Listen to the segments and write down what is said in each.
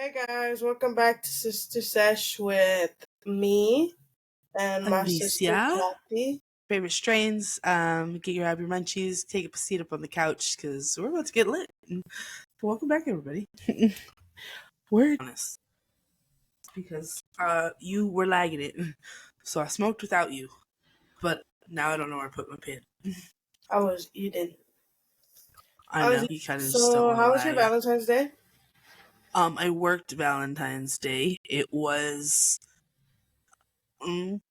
Hey guys, welcome back to Sister Sesh with me and my sister Alicia, Kathy. favorite strains. Get your happy munchies. Take a seat up on the couch because we're about to get lit. Welcome back, everybody. We're honest because you were lagging it, so I smoked without you. But now I don't know where to put my pin. I was eating. I know you kind of just don't So, want to how was your lag. Valentine's Day? I worked Valentine's Day. It was, um,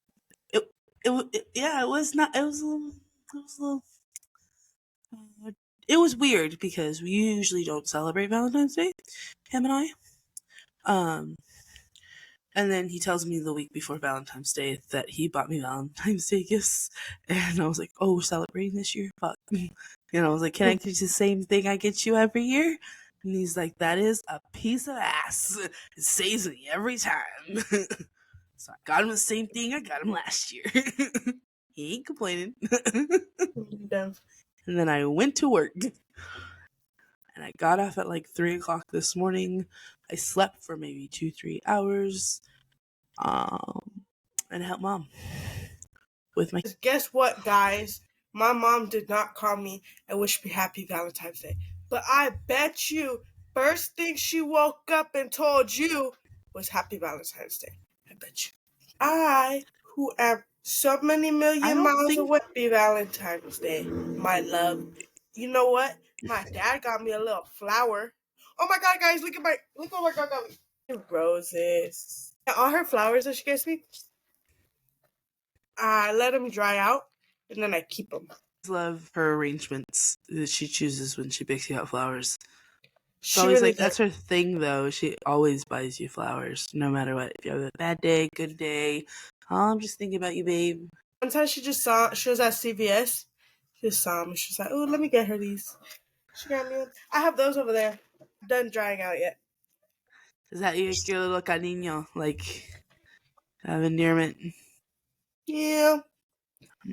it, yeah, it was not. It was a little. Uh, it was weird because we usually don't celebrate Valentine's Day, him and I. Um, and then he tells me the week before Valentine's Day that he bought me Valentine's Day gifts, and I was like, "Oh, we're celebrating this year, fuck." And I was like, "Can I get you the same thing I get you every year?" And he's like, "That is a piece of ass. It saves me every time." So I got him the same thing I got him last year. He ain't complaining. Damn. And then I went to work. And I got off at like 3 o'clock this morning. I slept for maybe 2-3 hours. And helped mom with my. Guess what, guys? My mom did not call me and wish me happy Valentine's Day. But I bet you, first thing she woke up and told you was happy Valentine's Day. I bet you. I, who am so many I million don't miles think. away, happy Valentine's Day, my love. You know what? My dad got me a little flower. Oh my god, guys, look what my god got me. Roses. And all her flowers that she gets me, I let them dry out and then I keep them. Love her arrangements that she chooses when she picks you out flowers. It's She always really like, did. that's her thing though. She always buys you flowers, no matter what. If you have a bad day, good day. Oh, I'm just thinking about you, babe. One time she was at CVS. She just saw me. She was like, oh, let me get her these. She got me one. I have those over there. Done drying out yet. Is that your little cariño? Like, have endearment? Yeah.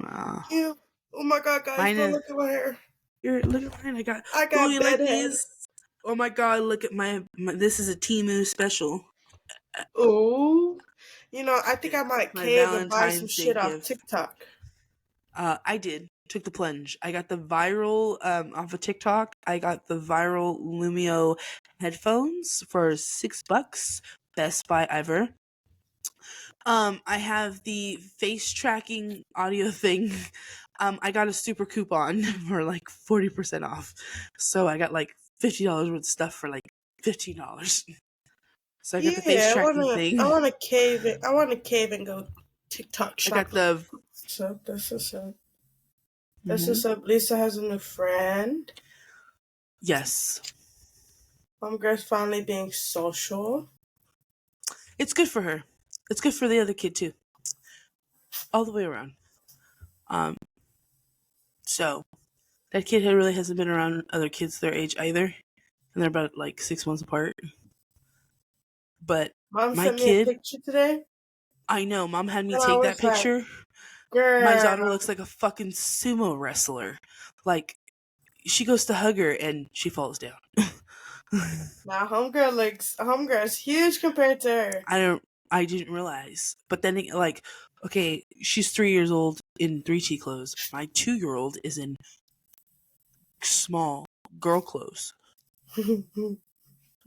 Aw. Yeah. Oh my god, guys, Mine don't is. look at my hair. Look at mine. I Oh, got you like bedhead. these? Oh my god, look at my this is a Temu special. Oh. You know, I think I It's might my cave and buy some Valentine's Day shit off gift. TikTok. I did. Took the plunge. I got the viral off of TikTok. I got the viral Lumio headphones for $6. Best buy ever. I have the face tracking audio thing. I got a super coupon for like 40% off. So I got like $50 worth of stuff for like $15. So I got the face Yeah, tracking thing. I wanna cave it. I wanna cave and go TikTok I got shopping. the. So this is up. This Mhm. is up. Lisa has a new friend. Yes. Homegirl's finally being social. It's good for her. It's good for the other kid too. All the way around. So that kid really hasn't been around other kids their age either. And they're about like 6 months apart. But Mom my sent me a kid, picture today, I know, mom had me and I take that was like, picture. My girl. daughter looks like a fucking sumo wrestler. Like, she goes to hug her and she falls down. Now homegirl is huge compared to her. I didn't realize. But then, like, okay, she's 3 years old in 3T clothes. My 2-year-old is in small girl clothes.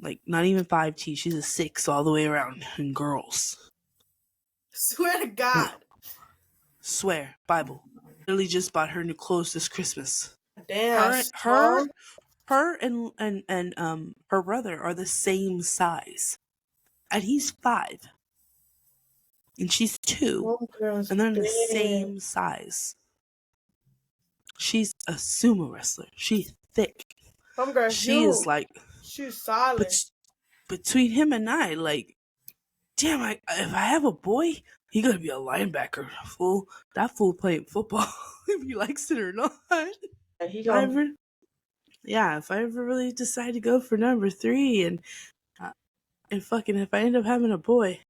Like, not even 5T. She's a 6 all the way around in girls. Swear to God. Swear, Bible. Literally just bought her new clothes this Christmas. Damn. Her and her brother are the same size. And he's 5. And she's 2. Homegirl's And they're the big. same size. She's a sumo wrestler. She's thick. Homegirl's She huge. is like, She's solid. between him and I, like, damn, if I have a boy, he gonna be a linebacker. Fool, that fool playing football, if he likes it or not. He gonna. If I ever really decide to go for number 3, and fucking if I end up having a boy,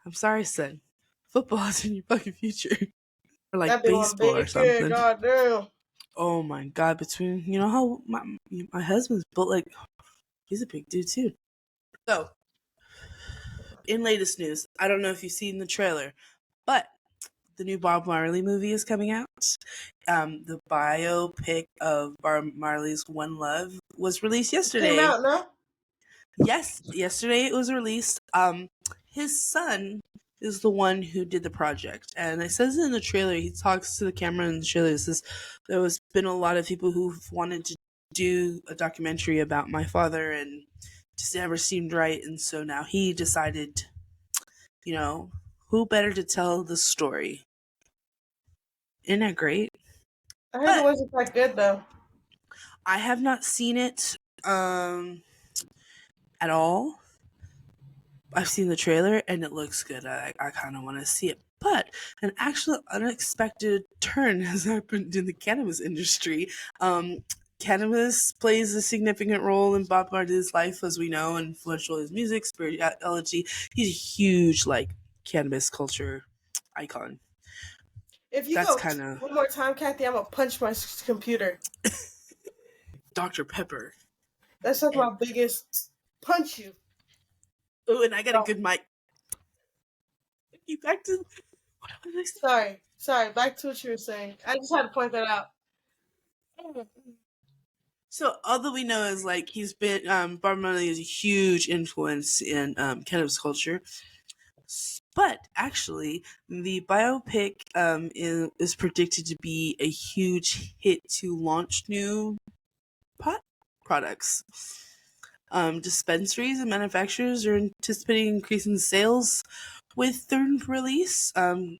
I'm sorry, son. Football is in your fucking future, or like That be one baseball or big kid. something. Goddamn. Oh my god! Between how my husband's built, like, he's a big dude too. So, in latest news, I don't know if you've seen the trailer, but the new Bob Marley movie is coming out. The biopic of Bob Marley's One Love was released It came yesterday. out, no? Yes, yesterday it was released. His son is the one who did the project, and it says in the trailer, he talks to the camera in the trailer. It says there has been a lot of people who've wanted to do a documentary about my father, and just never seemed right, and so now he decided, you know, who better to tell the story? Isn't that great? I heard it But wasn't that good though. I have not seen it at all. I've seen the trailer and it looks good. I kind of want to see it. But an actual unexpected turn has happened in the cannabis industry. Cannabis plays a significant role in Bob Marley's life, as we know, influential his music, spirituality. He's a huge, like, cannabis culture icon. If you That's go kind of one more time, Kathy, I'm gonna punch my computer. Dr. Pepper. That's like And my biggest punch you. oh, and I got a No, good mic. You back to what was I sorry. Back to what you were saying. I just had to point that out. saying? So all that we know is like he's been Bob Marley is a huge influence in cannabis culture. But actually, the biopic is predicted to be a huge hit to launch new pot products. Dispensaries and manufacturers are anticipating increasing sales with their release,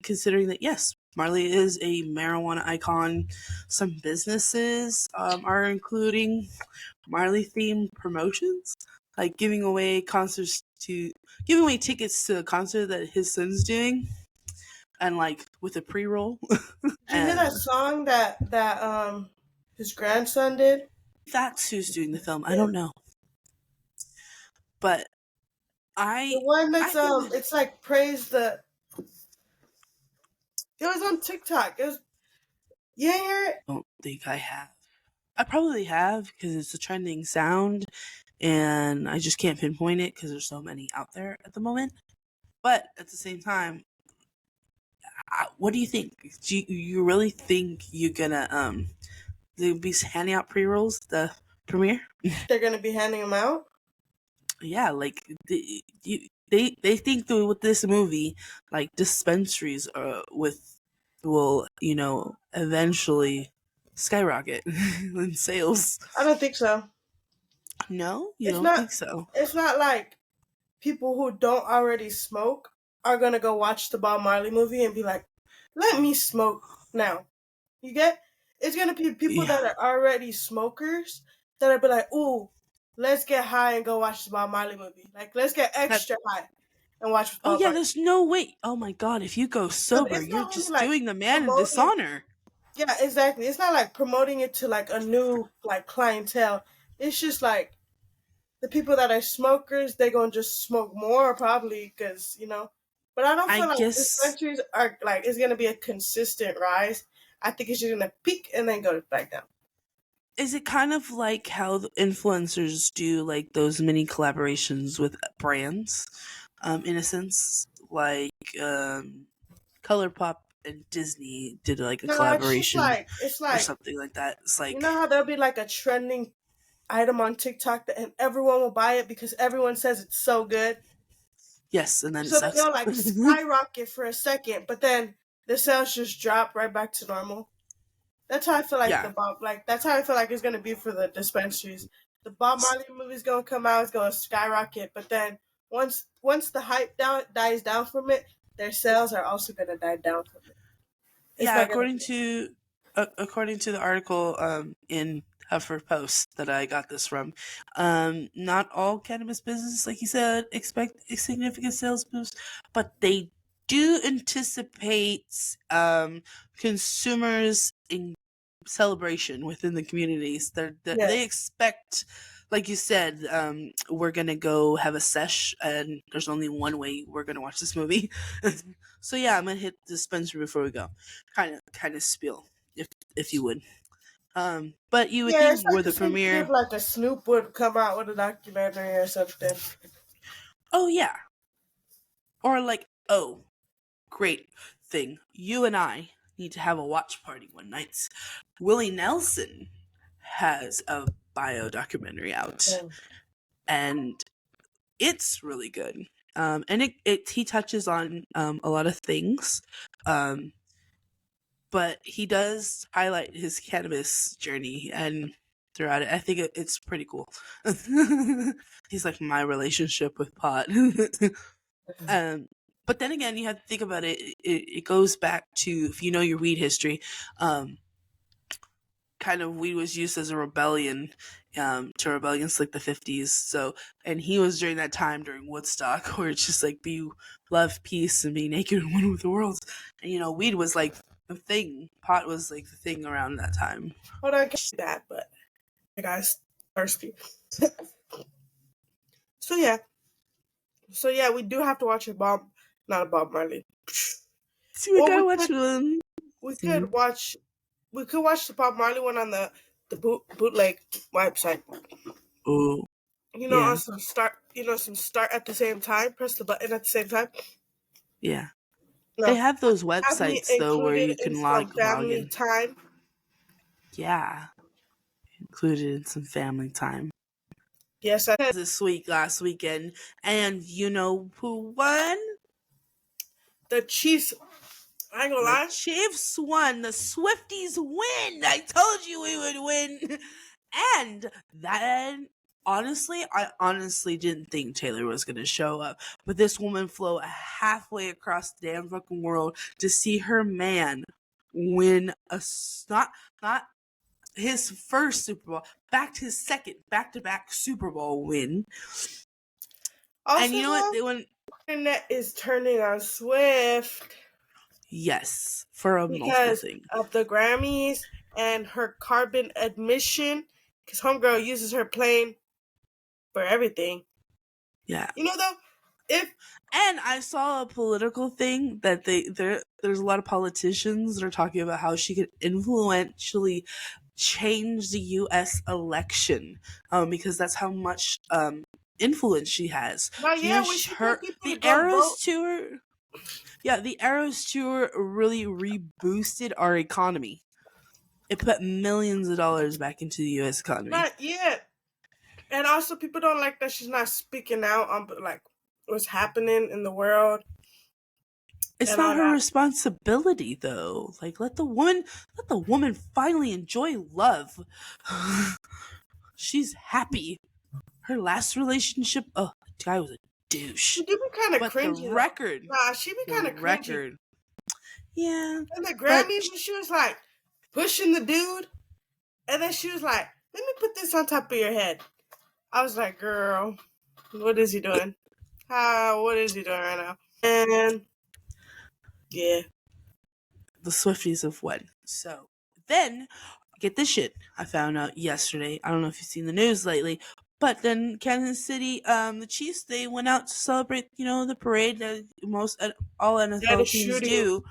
considering that, yes, Marley is a marijuana icon. Some businesses are including Marley themed promotions, like giving away tickets to a concert that his son's doing, and like with a pre roll. Did you hear that And song that his grandson did? that's who's doing the film. I don't know, but The I one I that's think it's like praise the. It was on TikTok. It was you ain't hear it. don't think I have. I probably have because it's a trending sound, and I just can't pinpoint it because there's so many out there at the moment. But at the same time, what do you think? Do you really think you're gonna they'll be handing out pre rolls the premiere? They're gonna be handing them out. Yeah, like they think that with this movie, like dispensaries with will eventually skyrocket in sales. I don't think so. No, you It's don't not. think so? It's not like people who don't already smoke are gonna go watch the Bob Marley movie and be like, "Let me smoke now." You get? It's gonna be people Yeah. that are already smokers that are be like, "Ooh, let's get high and go watch the Bob Marley movie. Like, let's get That, extra high and watch oh Bob yeah, Marley." there's no way. Oh my god, if you go So sober, it's you're not really just like doing the man a promoting. dishonor. Yeah, exactly. It's not like promoting it to like a new like clientele. It's just like the people that are smokers, they're gonna just smoke more probably because But I don't I feel like guess dispensaries are like it's gonna be a consistent rise. I think it's just gonna peak and then go back down. is it kind of like how the influencers do like those mini collaborations with brands, in a sense, like ColourPop and Disney did like a No, it's just collaboration like it's or like something like that. It's you like know how there'll be like a trending item on TikTok and everyone will buy it because everyone says it's so good. yes, and then it So sucks. they'll like skyrocket for a second, but then the sales just drop right back to normal. That's how I feel like Yeah, that's how I feel like it's gonna be for the dispensaries. The Bob Marley movie's gonna come out, it's gonna skyrocket, but then once the hype dies down from it, their sales are also gonna die down from it. It's yeah. not gonna According be to the article in HuffPost that I got this from, not all cannabis businesses, like you said, expect a significant sales boost, but they do anticipate consumers in celebration within the communities. They yes. expect, like you said, we're gonna go have a sesh, and there's only one way we're gonna watch this movie. So yeah, I'm gonna hit the dispenser before we go. Kind of spiel, if you would. But you would Yeah, think it's we're like the the same thing if premiere. like a Snoop would come out with a documentary or something. Oh yeah. Or like, oh, great thing. You and I need to have a watch party one night. Willie Nelson has a bio documentary out, Oh. and it's really good. And it he touches on a lot of things. Um, but he does highlight his cannabis journey and throughout it. I think it's pretty cool. He's like my relationship with pot. um, but then again, you have to think about it. It goes back to, if you know your weed history, kind of weed was used as a rebellion to rebellions like the 50s. So, and he was during that time during Woodstock where it's just like be love, peace, and be naked and one with the world. And you know, weed was like the thing. Pot was like the thing around that time. Hold on, I can't do that, but I guys thirsty. So yeah, we do have to watch a Bob, not a Bob Marley. See, we Or gotta watch one. we could watch the Bob Marley one on the bootleg website. Oh, You know, yeah, on some start. You know, some start at the same time. Press the button at the same time. yeah. They No, have those have me websites though where included you in can some log family in. time. Yeah, included in some family time. Yes, I This week, last weekend, and you know who won? the Chiefs. I ain't gonna The lie. Chiefs won. The Swifties win. I told you we would win. And then, honestly, I honestly didn't think Taylor was going to show up. But this woman flew halfway across the damn fucking world to see her man win not his first Super Bowl, back to his second back-to-back Super Bowl win. And Also, you know what? though, They went, internet is turning on Swift yes, for multiple because things. of the Grammys and her carbon admission. Because Homegirl uses her plane for everything. Yeah. You know, though, if And I saw a political thing that there's a lot of politicians that are talking about how she could influentially change the U.S. election, because that's how much influence she has. not You know, yet, when she told her people to the go Eras vote. tour. Yeah, the Eras tour really reboosted our economy. It put millions of dollars back into the U.S. economy. Not yet. And also, people don't like that she's not speaking out on like what's happening in the world It's and not all her that. responsibility though. Like let the woman finally enjoy love. She's happy. Her last relationship, oh, the guy was a douche. She do be kind of But the cringy though. record, Nah, she be the kind of cringy. record. Yeah. And the But Grammys, when she was like pushing the dude, and then she was like, "Let me put this on top of your head." I was like, "Girl, what is he doing? What is he doing right now?" And yeah, the Swifties have won. So then, get this shit. I found out yesterday. I don't know if you've seen the news lately, but then Kansas City, the Chiefs, they went out to celebrate, you know, the parade that most all yeah, the NFL teams shooting. do.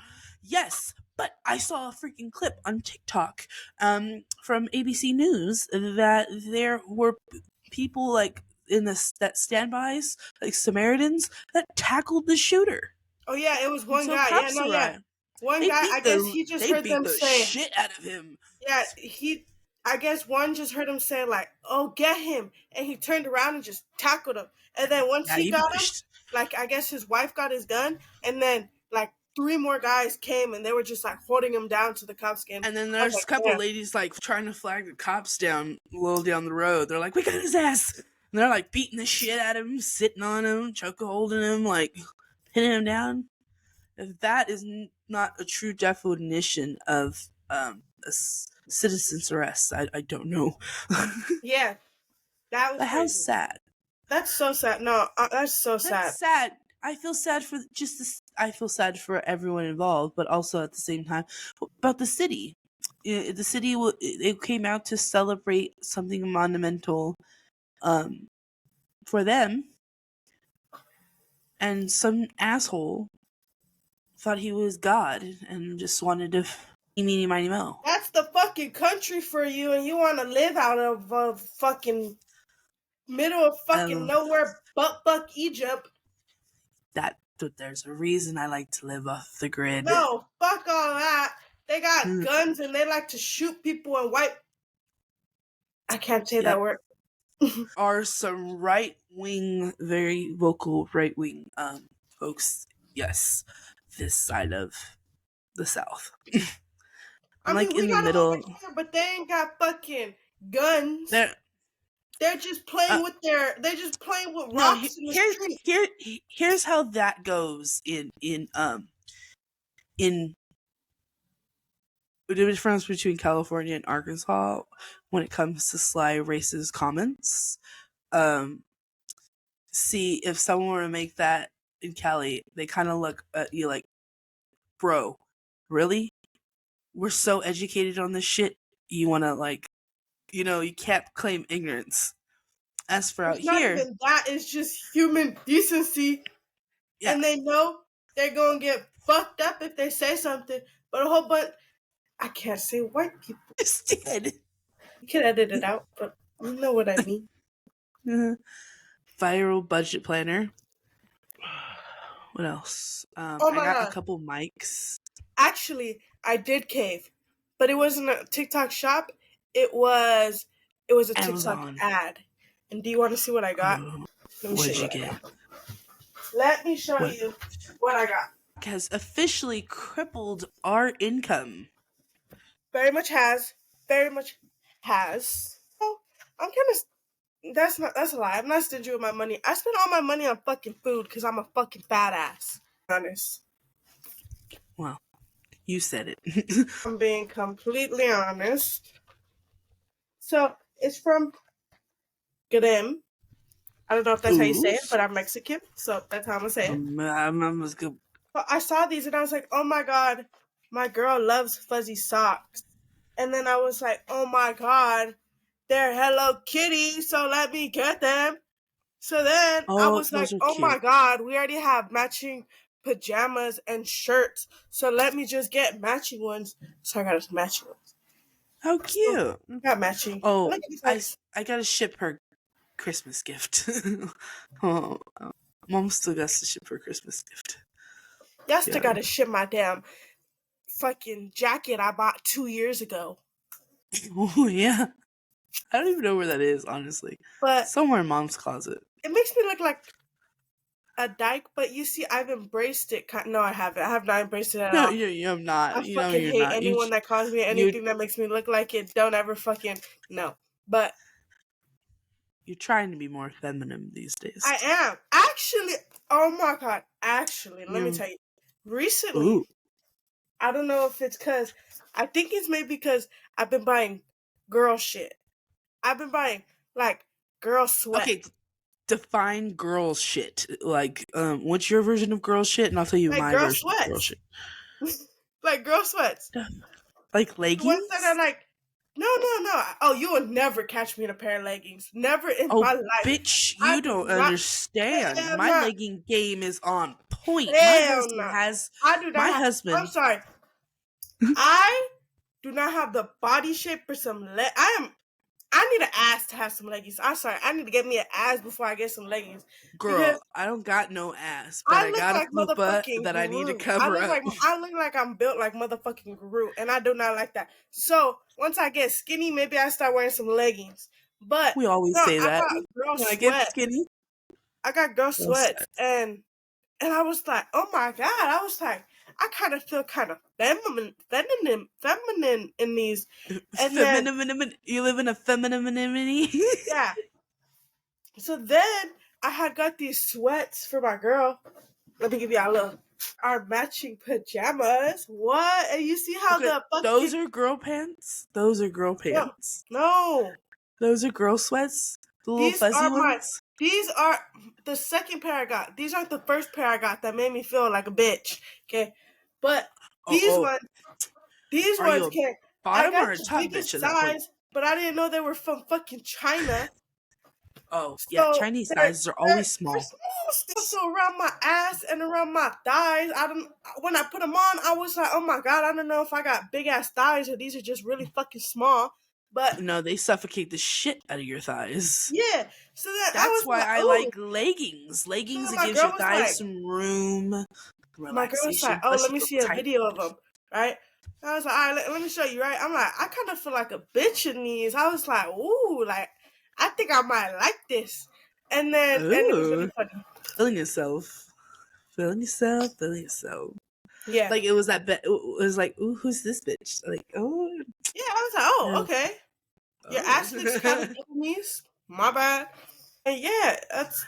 Yes, but I saw a freaking clip on TikTok, from ABC News that there were people like in that standbys, like Samaritans, that tackled the shooter. Oh yeah, it was And one so guy. Yeah, props no, to yeah, Ryan. one They guy. I beat guess the he just they heard beat them the say, shit out of him. yeah, he. I guess one just heard him say like, "Oh, get him," and he turned around and just tackled him. And then once Yeah, he he got him, pushed. like I guess his wife got his gun, and then like three more guys came and they were just like holding him down to the cops came. And then I was there's like, a couple damn. ladies like trying to flag the cops down a little down the road. They're like, "We got his ass!" And they're like beating the shit out of him, sitting on him, choke holding him, like hitting him down. If that is not a true definition of citizen's arrest, I don't know. Yeah, that was But how crazy. sad. That's so sad. No, that's so That's sad. sad. I feel sad for just this. I feel sad for everyone involved, but also at the same time about the city. The city it came out to celebrate something monumental, um, for them, and some asshole thought he was God and just wanted to meeny miny mo. That's the fucking country for you, and you want to live out of a fucking Middle of fucking Oh, nowhere, butt Egypt. there's a reason I like to live off the grid. No, fuck all that. They got guns and they like to shoot people and wipe. I can't say that Yep. word. Are some right wing, very vocal right wing folks. Yes, this side of the South. I'm I like mean, we in the got them over middle. here, but they ain't got fucking guns. There, They're just uh, playing with they're just playing with no. rocks in the street. Here's how that goes in the difference between California and Arkansas when it comes to sly racist comments. Um, See, if someone were to make that in Cali, they kind of look at you like, bro, really? We're so educated on this shit. You want to, like, you can't claim ignorance. As for out It's not here, even that, it's just human decency. yeah, And they know they're gonna get fucked up if they say something. But a whole bunch I can't say white people. it's dead. You can edit it out, but you know what I mean. Viral budget planner. What else? Oh I my got a god. couple mics. Actually, I did cave. But it wasn't a TikTok shop. It was a TikTok Amazon. ad. And do you want to see what I got? Oh, Let me show what'd you you what I get? got. Let me show What you what I got. has officially crippled our income? Very much has. Very much has. Oh, I'm kind of. That's a lie. I'm not stingy with my money. I spend all my money on fucking food because I'm a fucking fat ass. Honest. Well, you said it. I'm being completely honest. So it's from Grem. I don't know if that's how you say Ooh. it, but I'm Mexican, so that's how I'm gonna say it. I'm just gonna. So I saw these and I was like, oh my god, my girl loves fuzzy socks. And then I was like, oh my god, they're Hello Kitty, so let me get them. So then I Oh, was like, those are oh my cute. god, we already have matching pajamas and shirts, so let me just get matching ones. So I got us matching ones. How So cute. got matching. Oh, Look at these hikes. I gotta ship her Christmas gift. Oh, mom still got to ship her Christmas gift. Y'all still Yeah. gotta ship my damn fucking jacket I bought 2 years ago. Oh yeah. I don't even know where that is, honestly. But Somewhere in mom's closet. it makes me look like a dyke, but you see, I've embraced it. No, I haven't. I have not embraced it at No, all. you're not. I You know fucking you're hate not. anyone that calls me You anything that makes me look like it. Don't ever fucking no. But you're trying to be more feminine these days. I am actually. Oh my god! Actually, let me You're tell you. Recently, ooh. I don't know if it's because I think it's maybe because I've been buying girl shit. I've been buying like girl sweat, Okay, define girl shit. Like, what's your version of girl shit? And I'll tell you like my girl version of girl sweats, shit. like girl sweats. Like The ones that are leggings? like, no, no, no. Oh, you will never catch me in a pair of leggings. Never in Oh, my life. bitch, I you do don't not. understand. Hell My no. legging game is on point. Hell no. I do not My have. I'm husband. sorry. I do not have the body shape for some leg. I need an ass to have some leggings. I'm sorry. I need to get me an ass before I get some leggings because Girl, I don't got no ass, but I I look got a like fupa motherfucking that I need to Groot. I cover look up. like I'm built like motherfucking Groot, and I do not like that. So once I get skinny, maybe I start wearing some leggings. But We always no, say I that. got girl When I get sweat. skinny, I got girl girl sweats, sweat. and I was like, oh my god! I was like, I kind of feel kind of feminine in these, and then You live in a femininity? yeah. So then I had got these sweats for my girl. Let me give you a look. Our matching pajamas. What? And you see how Okay, the those fucking are girl pants. Those are girl no, pants. no. Those are girl sweats. The little These fuzzy are my. ones. These are the second pair I got. These aren't the first pair I got that made me feel like a bitch. Okay, but Oh, these oh. ones, these Are you ones a can. I bottom got or a the top bitch biggest at that point? size, but I didn't know they were from fucking China. Oh, yeah. So Chinese they're sizes are they're, always they're small. small still. So around my ass and around my thighs, I don't. When I put them on, I was like, oh my god, I don't know if I got big ass thighs or these are just really fucking small. But No, they suffocate the shit out of your thighs. yeah, so then I That's was why like, I oh. like leggings. So Leggings, then it my gives girl your was thighs like, some room, oh, relaxation. let Plus, me you feel see a tight. video of them, right? I was like, all right, let me show you, right? I'm like, I kind of feel like a bitch in these. I was like, ooh, like, I think I might like this. And it was really Ooh, funny. feeling yourself, feeling yourself, feeling yourself. Yeah. Like it was that. It was like, ooh, who's this bitch? Like, oh, Yeah, I was like, oh, oh, okay. Your ass looks kind of oh. Vietnamese. My bad. And yeah, that's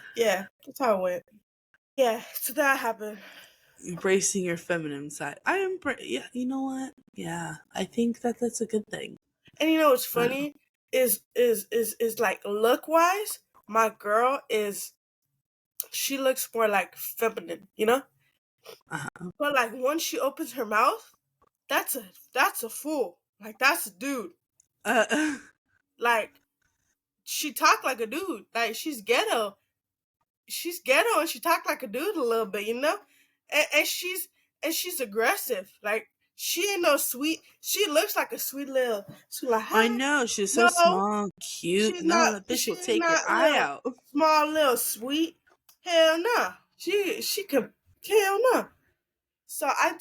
how it went. Yeah, so that happened. Embracing your feminine side. I embrace. Yeah, you know what? Yeah, I think that that's a good thing. And you know what's Uh, funny is like look wise, my girl is she looks more like feminine, you know? uh, But like once she opens her mouth, that's a fool. Like that's a dude. uh, Like she talk like a dude. Like she's ghetto. She's ghetto and she talk like a dude a little bit, you know? And she's aggressive. Like she ain't no sweet. She looks like a sweet like I hi. know she's so No, small, cute. she's No, not. that bitch will She's take your not eye little out. small, little sweet. Hell no. She could. Hell no. So I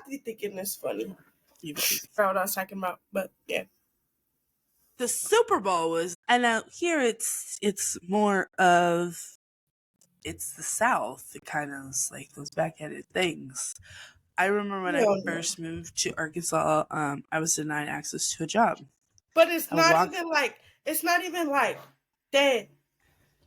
be thinking this funny. You be Forgot what I was talking about, but yeah. the Super Bowl was, and now here it's more of it's the South. It kind of is like those backhanded things. I remember when I Hell no. first moved to Arkansas, I was denied access to a job. But it's I not walked. even like that.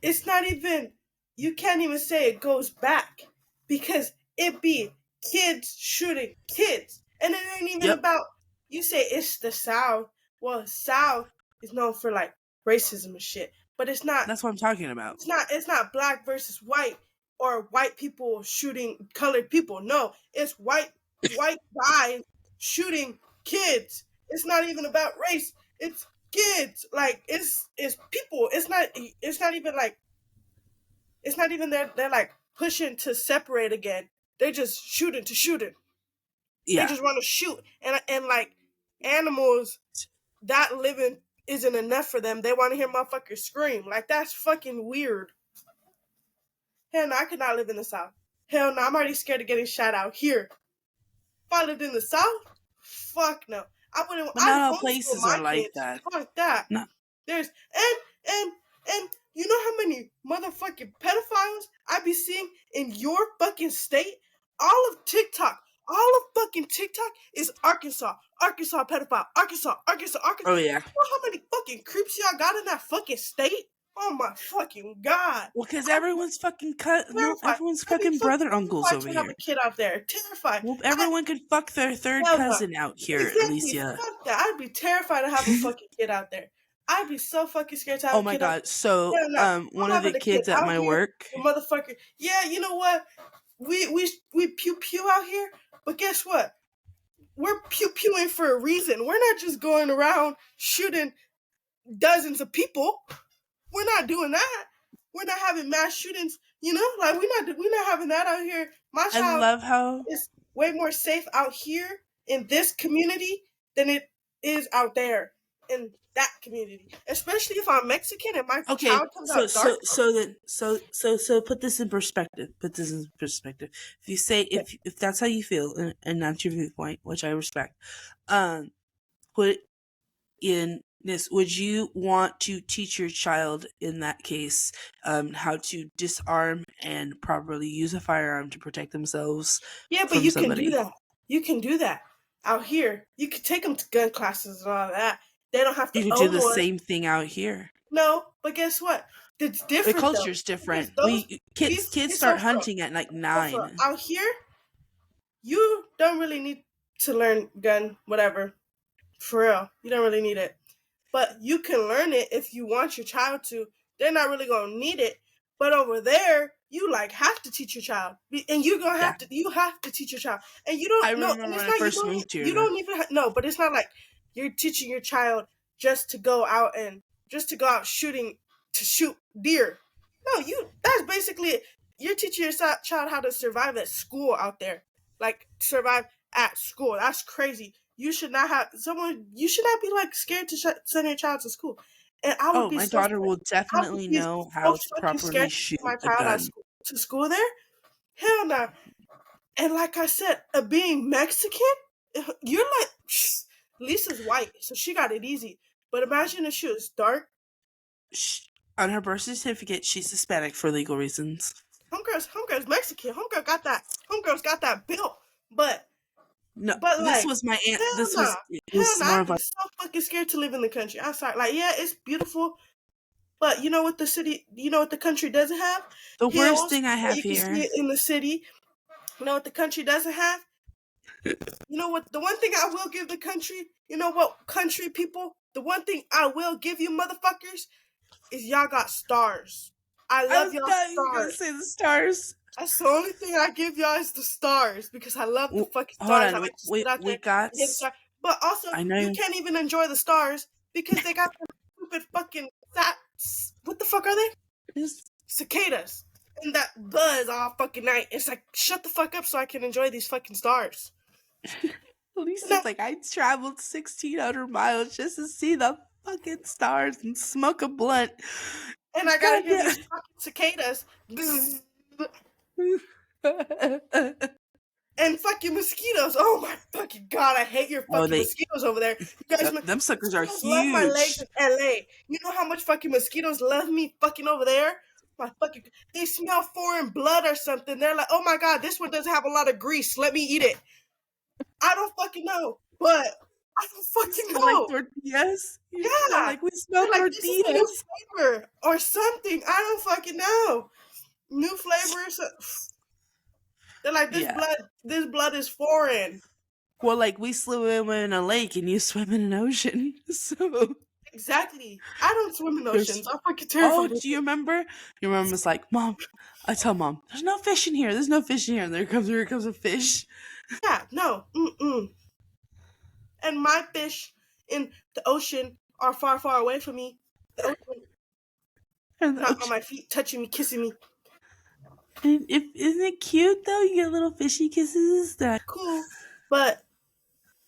It's not even. You can't even say it goes back because it be kids shooting kids, and it ain't even Yep, about. You say it's the South. Well, South is known for like racism and shit, but it's not. that's what I'm talking about. It's not black versus white or white people shooting colored people. No, it's white guys shooting kids. It's not even about race. It's kids. Like it's people. It's not even like it's not even they're like pushing to separate again. They're just shooting to shoot it. They Yeah, just want to shoot and like animals that living isn't enough for them. They want to hear motherfuckers scream. Like that's fucking weird. Hell no, I could not live in the South. Hell no, I'm already scared of getting shot out here. If I lived in the South, fuck no. I wouldn't. but I'd not all homeschool places my are like kids. that. Fuck that. No. There's and and you know how many motherfucking pedophiles I be seeing in your fucking state? All of fucking TikTok is Arkansas, Arkansas pedophile, Arkansas, Arkansas. Oh yeah. You know how many fucking creeps y'all got in that fucking state? Oh my fucking god! Well, because I everyone's fucking cut. No, terrified. everyone's I'd be fucking fucking brother uncles terrified over to have here. a kid out there. Terrified. Well, I everyone could fuck their third hell no. cousin out here, Exactly. Alicia. Fuck that. I'd be terrified to have a fucking kid out there. I'd be so fucking scared to have Oh a my kid out god. So, there. Hell no. one I'm of the having a kid kids at out my here work. with motherfucker. Yeah, you know what? We pew pew out here, but guess what? We're pew pewing for a reason. We're not just going around shooting dozens of people. We're not doing that. We're not having mass shootings. You know, like we're not having that out here. My I child love how. is way more safe out here in this community than it is out there in that community. Especially if I'm Mexican and my Okay, child comes out dark. so put this in perspective. Put this in perspective. If you say if that's how you feel and that's your viewpoint, which I respect, um, put in this. Would you want to teach your child in that case how to disarm and properly use a firearm to protect themselves Yeah, but from you can do somebody? that. You can do that out here. You can take them to gun classes and all that. They don't have You to could do own the one. same thing out here. No, but guess what? It's The different though culture's because different. those We kids these start so for hunting at like so for 9. out here, you don't really need to learn gun whatever for real. You don't really need it. But you can learn it if you want your child to. They're not really gonna need it. But over there, you like have to teach your child, and you're gonna Yeah, have to. You have to teach your child, and you I don't know. And remember it's when I not you first don't moved you here. don't even no. But it's not like you're teaching your child just to go out and just to go out shooting to shoot deer. No, you. That's basically it. You're teaching your child how to survive at school out there, like survive at school. That's crazy. you should not have someone. You should not be like scared to send your child to school. And I would Oh, be my so daughter scared. will I would definitely be know so how to fucking scared properly to send shoot my a child gun. to school there. Hell no. And like I said, being Mexican, you're like Lisa's white, so she got it easy. But imagine if she was dark. On her birth certificate, she's Hispanic for legal reasons. Homegirl's Mexican. Homegirl's got that built. But No, but this like was my aunt. hell This nah. was it Hell was no, more I'd of be a so fucking scared to live in the country. I'm sorry. Like, yeah, it's beautiful. But you know what the country doesn't have? the worst Hills thing I where have you can see here. it in the city. You know what the country doesn't have? You know what? The one thing I will give the country, you know what, country people? The one thing I will give you motherfuckers is y'all got stars. I I love was y'all not even gonna stars. say the stars. That's the only thing I give y'all is the stars because I love the fucking Hold stars. I on, like to sit out we there got. and hit the star. But also, I you know. can't even enjoy the stars because they got the stupid fucking what the fuck are they? Cicadas. And that buzz all fucking night. It's like, shut the fuck up so I can enjoy these fucking stars. Lisa's like, I traveled 1,600 miles just to see the fucking stars and smoke a blunt. And I gotta hear Goddamn. these fucking cicadas. And fucking mosquitoes. Oh my fucking god, I hate your Oh, fucking mosquitoes over there. You guys, them suckers are mosquitoes love my legs huge. in LA. You know how much fucking mosquitoes love me fucking over there? My fucking, they smell foreign blood or something. They're like, oh my god, this one doesn't have a lot of grease. Let me eat it. I don't fucking know, but I don't You fucking smell like know. tortillas. They're Yeah, like, we smell they're like, this is a new tortillas. flavor or something. I don't fucking know. New flavors. They're like, Yeah. this blood is foreign. Well, like, we swim in a lake and you swim in an ocean. So Exactly. I don't swim in there's. oceans. I'm fucking Oh, terrified of do you it. remember? Your mom was like, Mom, I tell Mom, there's no fish in here. There's no fish in here. And here comes a fish. Yeah, no. Mm-mm. And my fish in the ocean are far, far away from me. The ocean, And the not on ocean. my feet, touching me, kissing me. And isn't it cute though? You get little fishy kisses. That Cool. But,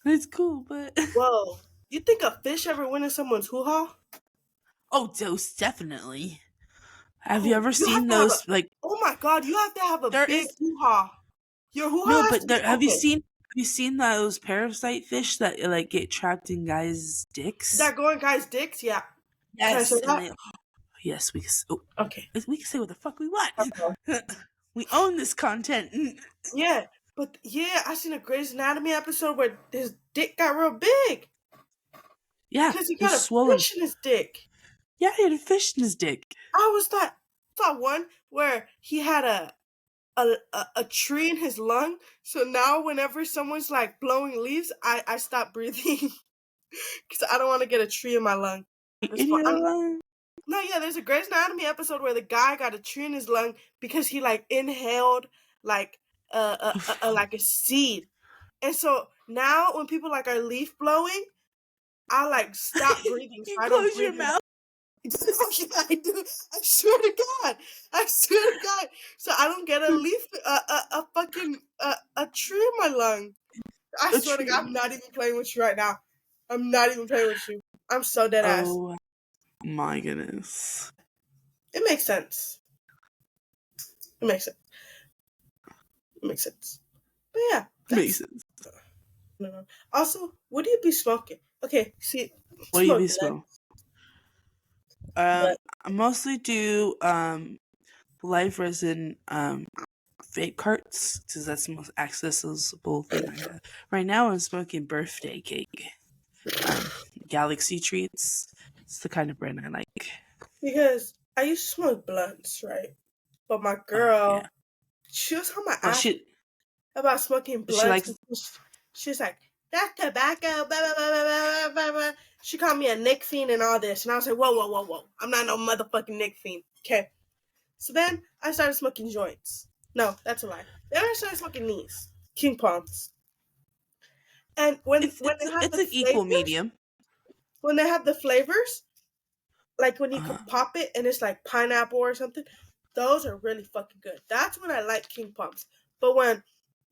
it's cool, but whoa. You think a fish ever went in someone's hoo-ha? oh, those definitely. Have you Oh, ever you have seen to have a, those? Like oh my god, you have to have a there big is hoo-ha. Your no, hoo-ha has but to be there. open. Have you seen those parasite fish that like get trapped in guys' dicks? That going guy's dicks? Yeah. Can I say Yes, and that? they. Yes, Okay. we can say what the fuck we want. Okay. We own this content. Yeah. But yeah, I seen a Grey's Anatomy episode where his dick got real big. Yeah, Because he it was got a swollen. fish in his dick. Yeah, he had a fish in his dick. I saw one where he had a tree in his lung. So now whenever someone's like blowing leaves, I stop breathing. Because I don't want to get a tree in my lung. In your lung. No, yeah, there's a Grey's Anatomy episode where the guy got a tree in his lung because he like inhaled like like a seed. And so now when people like are leaf blowing, I like stop breathing so You I don't close your breathe in. mouth. Oh, yeah, I do. I swear to God. I swear to God. So I don't get a leaf, a fucking, a tree in my lung. I A swear to tree. God, I'm not even playing with you right now. I'm not even playing with you. I'm so dead ass. Oh my goodness. It makes sense. It makes sense. It makes sense. But yeah, Makes that's sense. no. Also, what do you be smoking? Okay, see, What do you be smoking. smoking? But I mostly do live resin vape carts because that's the most accessible thing I have. Right now I'm smoking birthday cake. Galaxy Treats. It's the kind of brand I like. because I used to smoke blunts, right? But my Oh girl, yeah. she was on my Well, ass about smoking she blunts. likes. She's like, that's tobacco, blah, blah, blah, blah, blah, blah. She called me a Nick fiend and all this. And I was like, whoa, whoa, whoa, whoa. I'm not no motherfucking Nick fiend. Okay. So then I started smoking joints. No, that's a lie. Then I started smoking knees, king palms. And when they have It's the an equal flavors, medium. when they have the flavors, like when you Uh, can pop it and it's like pineapple or something, those are really fucking good. That's when I like king palms. But when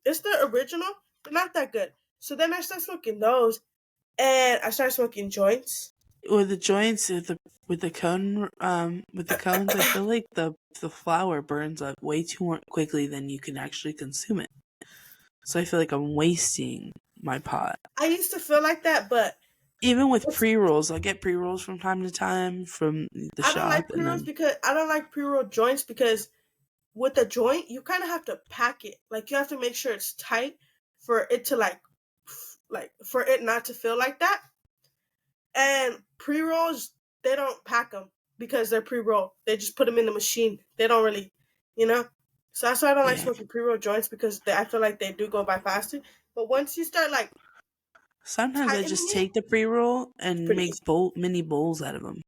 it's the original, they're not that good. So then I started smoking those, and I started smoking joints. With the joints, with the cones, I feel like the flower burns up way too more quickly than you can actually consume it. So I feel like I'm wasting my pot. I used to feel like that, but Even with pre rolls, I get pre rolls from time to time from the I don't shop, like and pre-rolls then because I don't like pre-roll joints because with a joint you kind of have to pack it. Like you have to make sure it's tight for it to like for it not to feel like that. And pre-rolls, they don't pack them because they're pre-roll. They just put them in the machine. They don't really, you know. So that's why I don't like yeah. smoking pre-roll joints because I feel like they do go by faster. But once you start like Sometimes I tightening just it, take the pre roll it's and pretty make easy. mini bowls out of them.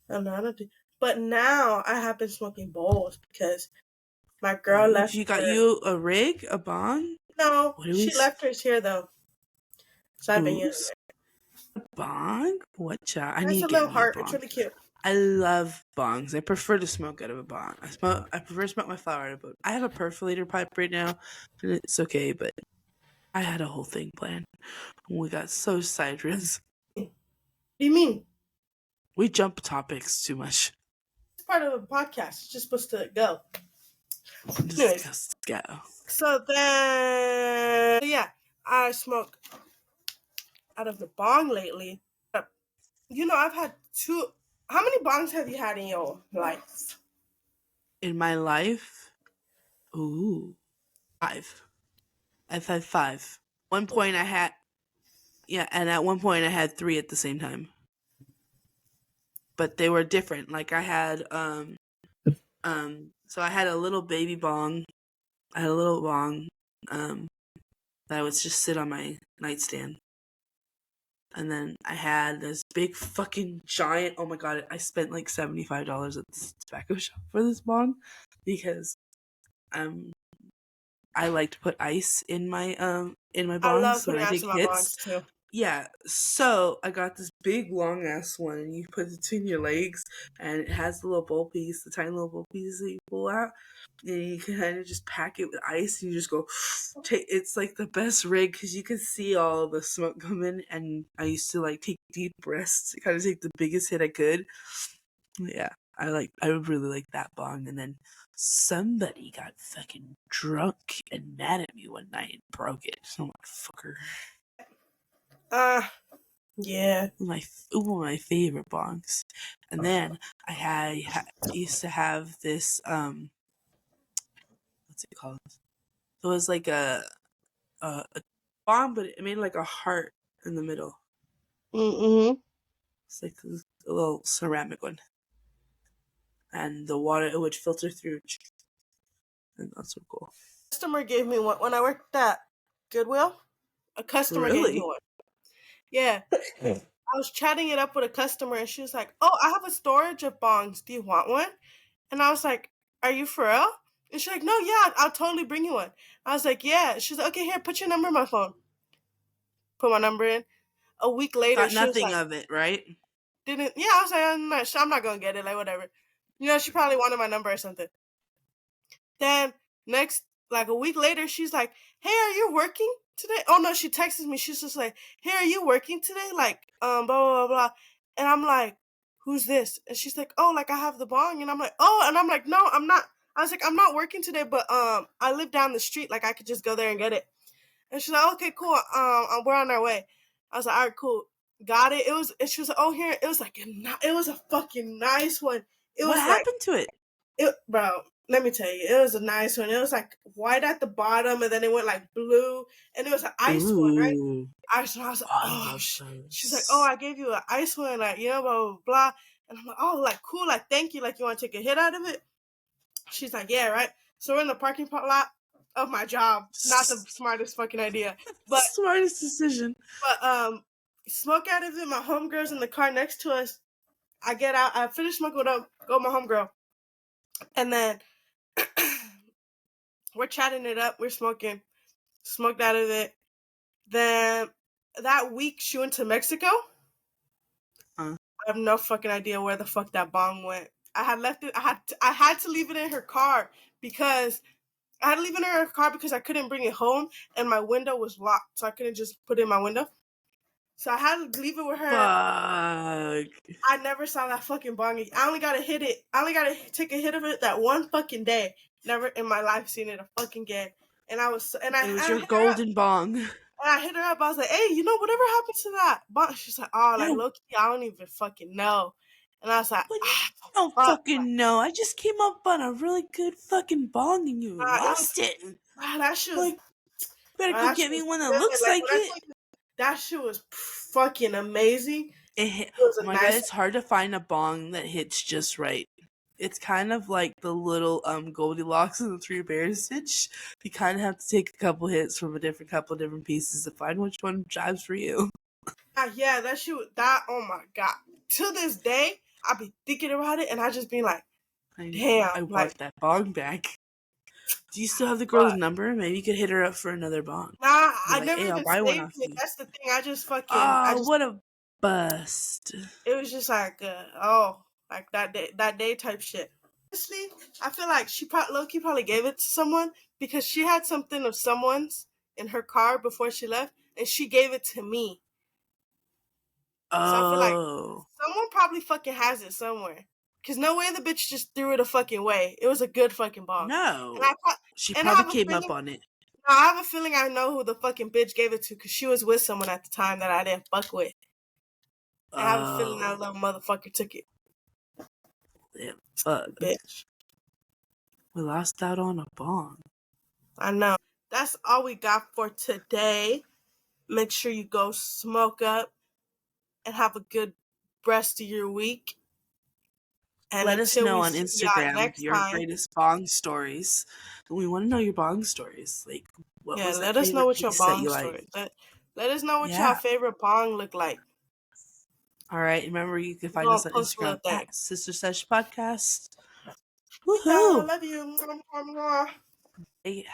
I don't know. I don't do, but now I have been smoking bowls because my girl Ooh, left you got her. you a rig, a bong? No, What do we? she left hers here though, so I've been Ooh, using it. bong? What child? I That's need a to get little me a heart. It's bong. really cute. I love bongs. I prefer to smoke out of a bong. I prefer to smoke my flower out of a. I have a perforator pipe right now, and it's okay. But I had a whole thing planned. We got so sideways. What do you mean? We jump topics too much. It's part of a podcast. It's just supposed to go. Anyways, Just go. so then yeah, I smoke out of the bong lately. I've had two. How many bongs have you had in your life? In my life, ooh, five. I've had five. One point I had, yeah, and at one point I had three at the same time, but they were different. Like I had, so I had a little baby bong. I had a little bong, that would just sit on my nightstand. And then I had this big fucking giant. Oh my god! I spent like $75 at this tobacco shop for this bong because um I like to put ice in my I bongs love when putting I ice take in my hits. bongs too. Yeah, so I got this big long ass one, and you put it between your legs, and it has the little bowl piece, the tiny little bowl piece that you pull out, and you can kind of just pack it with ice, and you just go. It's like the best rig because you can see all the smoke coming, and I used to like take deep breaths to kind of take the biggest hit I could. Yeah, I really like that bong, and then somebody got fucking drunk and mad at me one night and broke it. Oh my fucker. Uh, yeah. One of my favorite bongs. And then used to have this what's it called? It was like a bong, but it made like a heart in the middle. Mm-hmm. It's like a little ceramic one, and the water it would filter through, and that's so cool. Customer gave me one when I worked at Goodwill. A customer gave me Really? one. Yeah. I was chatting it up with a customer and she was like, "Oh, I have a storage of bongs. Do you want one?" And I was like, "Are you for real?" And she's like, "No, yeah, I'll totally bring you one." I was like, "Yeah." She's like, "Okay, here, put your number in my phone." Put my number in. A week later, Thought she was nothing like, of it, right? "Didn't?" Yeah, I was like, I'm not gonna get it. Like, whatever. She probably wanted my number or something. Then next, like a week later, she's like, "Hey, are you working today?" Oh no, she texted me. She's just like, "Hey, are you working today?" Like, blah blah blah. And I'm like, "Who's this?" And she's like, "Oh, like I have the bong." And I'm like, "Oh," and I'm like, "No, I'm not." I was like, "I'm not working today, but I live down the street. Like I could just go there and get it." And she's like, "Okay, cool. We're on our way." I was like, "All right, cool." Got it. It was. And she was like, "Oh, here." It was like it was a fucking nice one. It What was like happened to it? bro, let me tell you, it was a nice one. It was like white at the bottom, and then it went like blue, and it was an ice one, right? Ooh, I was like, I oh, love she's like, oh, those. I gave you an ice one, like blah blah blah, and I'm like, oh, like cool, like thank you, like you want to take a hit out of it? She's like, yeah, right. So we're in the parking lot of my job. Not the smartest fucking idea, but Smartest decision. but smoke out of it. My homegirl's in the car next to us. I get out. I finish smoking with them. Go with my homegirl, and then we're chatting it up. We're smoking. Smoked out of it. Then that week she went to Mexico. Huh? I have no fucking idea where the fuck that bong went. I had left it. I had to leave it in her car because I had to leave it in her car because I couldn't bring it home, and my window was locked, so I couldn't just put it in my window. So I had to leave it with her. Fuck. I never saw that fucking bong again. I only got to hit it. I only got to take a hit of it that one fucking day. Never in my life seen it a fucking again. And It was I your hit her up. golden bong. And I hit her up. I was like, hey, whatever happened to that bong? She's like, oh, like, Yeah, low key, I don't even fucking know. And I was like, what do you ah, don't fuck. fucking know? I just came up on a really good fucking bong and you It was, lost it. that shit was, Like, better go that shit get me was one that vivid. looks Like, like when I it. tell you, that shit was fucking amazing. It hit, It was oh a my god, nice it's hard to find a bong that hits just right. It's kind of like the little Goldilocks and the Three Bears stitch. You kind of have to take a couple hits from a different couple different pieces to find which one jives for you. yeah, that shit that oh my god. To this day, I be thinking about it and I just be like, I damn, like want that bong back. Do you still have the girl's fuck. number? Maybe you could hit her up for another bong. Nah, Be I like, never hey, I'll even buy one saved off it. you. That's the thing. I Oh, just what a bust. it was just like like that day type shit. Honestly, I feel like she probably low key probably gave it to someone because she had something of someone's in her car before she left and she gave it to me. So I feel like Oh. someone probably fucking has it somewhere. Cause no way the bitch just threw it a fucking way. It was a good fucking bong. And No. I pro- She and I probably have a came up feeling on it. I have a feeling I know who the fucking bitch gave it to because she was with someone at the time that I didn't fuck with. And I have a feeling that Oh. little motherfucker took it. Yeah, fuck. Bitch. We lost out on a bong. I know. That's all we got for today. Make sure you go smoke up and have a good rest of your week. And Let us until know we on see y'all Instagram next your time, greatest bong stories. We want to know your bong stories. Like, what yeah, was that let us know favorite what your piece that bong you like? story. Let us know what y'all Yeah. favorite bong look like. All right. Remember, you can We're find gonna us on post a Instagram little thing. at Sister Sesh Podcast. Yeah, I Woohoo! love you. Hey,